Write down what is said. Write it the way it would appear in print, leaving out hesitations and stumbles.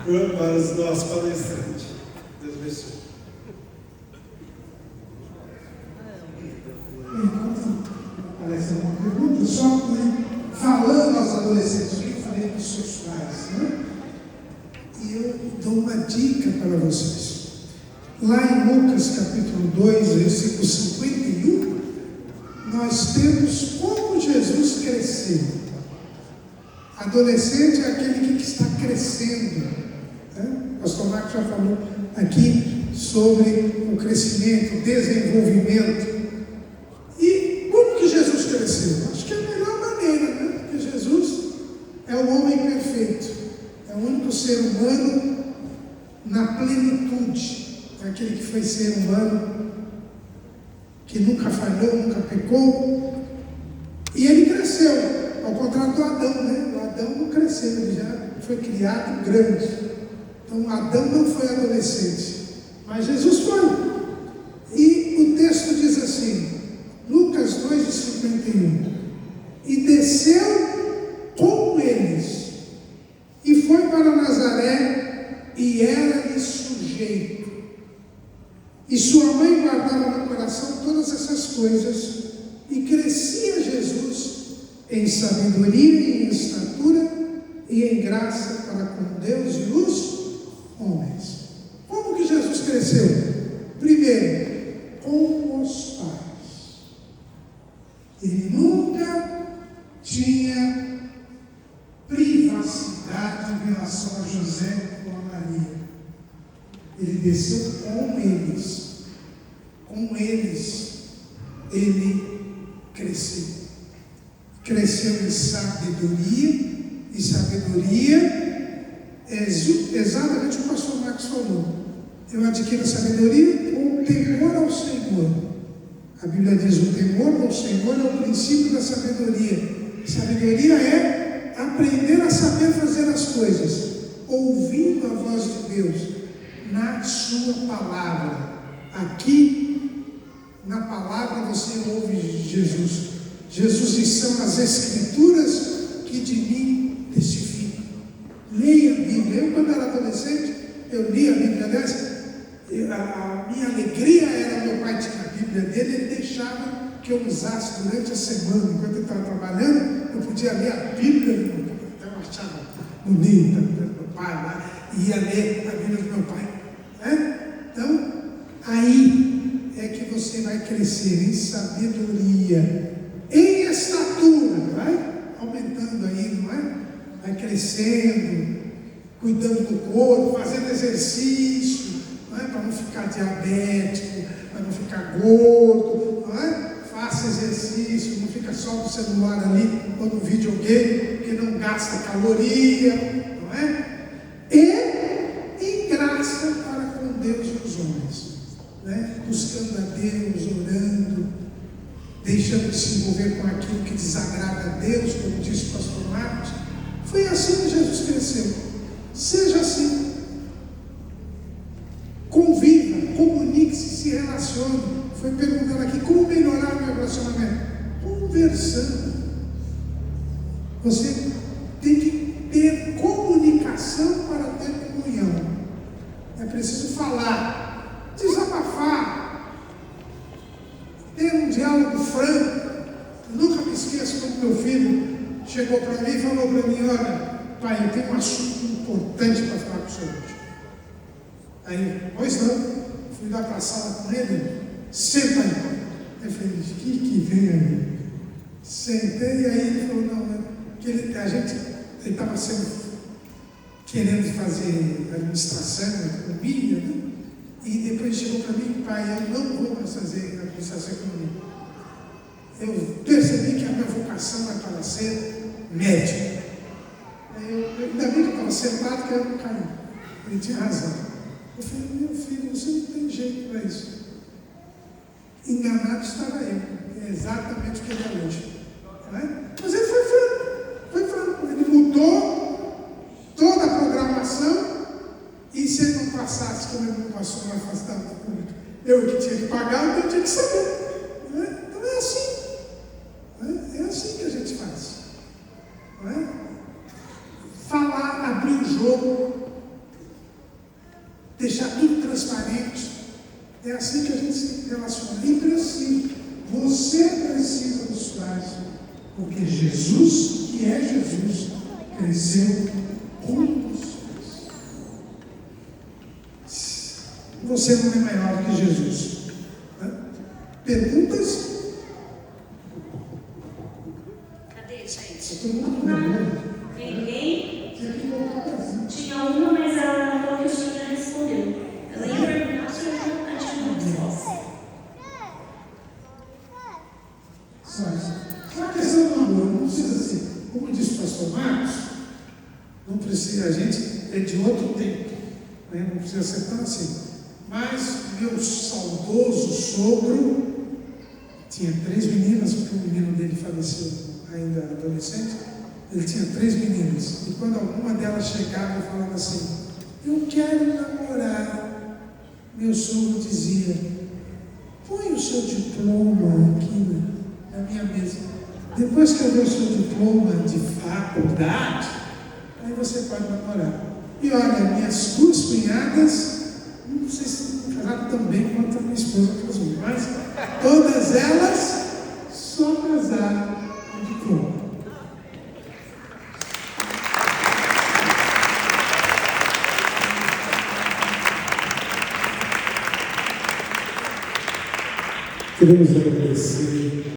para os nossos palestrantes. Deus abençoe. Parece uma pergunta, só falando aos adolescentes, o que eu falei dos seus pais, né? E eu dou uma dica para vocês. Lá em Lucas capítulo 2, versículo 51, nós temos como Jesus cresceu. Adolescente é aquele que está crescendo, né? O pastor Marcos já falou aqui sobre o crescimento, o desenvolvimento. E como que Jesus cresceu? Acho que é a melhor maneira, né? Porque Jesus é o homem perfeito, é o único ser humano na plenitude, é aquele que foi ser humano, que nunca falhou, nunca pecou, e ele cresceu, ao contrário do Adão, né? O Adão não cresceu, ele já foi criado grande. Então Adão não foi adolescente, mas Jesus foi. E o texto diz assim, Lucas 2:51, e desceu com eles, e foi para Nazaré, e era-lhe sujeito. E sua mãe guardava no coração todas essas coisas, e crescia Jesus em sabedoria e em estatura, e em graça para com Deus e os homens. Como que Jesus cresceu? Primeiro, com os pais. Ele nunca tinha privacidade em relação a José ou a Maria. Ele desceu com eles. Com eles, ele cresceu. Cresceu em sabedoria, e sabedoria é exatamente o que o pastor Marcos falou. Eu adquiro a sabedoria com temor ao Senhor. A Bíblia diz: o temor ao Senhor é o princípio da sabedoria. Sabedoria é aprender a saber fazer as coisas, ouvindo a voz de Deus na sua palavra. Aqui, na palavra, você ouve Jesus. Jesus são as Escrituras que de mim testificam. Leia a Bíblia. Eu, quando era adolescente, eu lia a Bíblia. Aliás, a minha alegria era meu pai tinha a Bíblia dele, ele deixava que eu usasse durante a semana. Enquanto eu estava trabalhando, eu podia ler a Bíblia. Eu achava bonita, meu pai lá, e ia ler a Bíblia do meu pai. Né? Então, aí é que você vai crescer em sabedoria, em estatura, vai aumentando aí, não é? Vai crescendo, cuidando do corpo, fazendo exercício, não é? Para não ficar diabético, para não ficar gordo, não é? Faça exercício, não fica só no celular ali ou no videogame, que não gasta caloria, não é? E em graça para com Deus e os homens, né? Buscando a Deus, orando, deixando de se envolver com aquilo que desagrada a Deus, como disse o pastor Marcos. Foi assim que Jesus cresceu. Seja assim. Conviva, comunique-se, se relacione. Foi perguntando aqui como melhorar o meu relacionamento. Conversando. Você tem que ter comunicação para ter comunhão. É preciso falar, desabafar, ter um diálogo franco. Eu nunca me esqueço quando meu filho chegou para mim e falou para mim: olha, pai, eu tenho um assunto importante para falar com o senhor hoje. Aí, pois não, fui lá para a sala com ele, senta aí. Eu falei: o que vem aí? Sentei, e aí ele falou: não, que ele estava querendo fazer administração, economia, né? E depois chegou para mim: pai, eu não vou mais fazer administração e economia. Eu percebi que a minha vocação é para ser médico. Ainda bem que eu estava sentado, que eu não caí. Ele tinha razão. Eu falei: meu filho, você não tem jeito para isso. Enganado estava eu. É exatamente o que ele é hoje. Não é? Mas ele foi franco. Ele mudou toda a programação. E se ele não passasse, como ele não passou na afastada da pública, eu que tinha que pagar, eu tinha que saber. Não é? Então é assim. É assim que a gente faz. Não é? Falar, abrir o jogo, deixar tudo transparente. É assim que a gente se relaciona. E precisa. Você precisa dos pais, porque Jesus, que é Jesus, cresceu com os pais. Você não é maior que Jesus. Né? Perguntas? Cadê, gente? Todo mundo pergunta. Ninguém? Tinha que voltar para cima. Tinha uma, mas ela falou que o senhor já respondeu. Ela ia perguntar se eu não tinha uma resposta. Só a questão do amor, não precisa ser, como disse o pastor Marcos, não precisa, a gente é de outro tempo, né? Não precisa ser tão assim. Mas meu saudoso sogro tinha 3 meninas, porque o menino dele faleceu ainda adolescente, ele tinha 3 meninas, e quando alguma delas chegava e falava assim, eu quero namorar, meu sogro dizia, põe o seu diploma aqui na minha mesa. Depois que eu ver o seu diploma de faculdade, aí você pode namorar. E olha, minhas 2 cunhadas, não sei se casaram tão bem quanto a minha esposa casou, mas todas elas só casaram com diploma. Queremos agradecer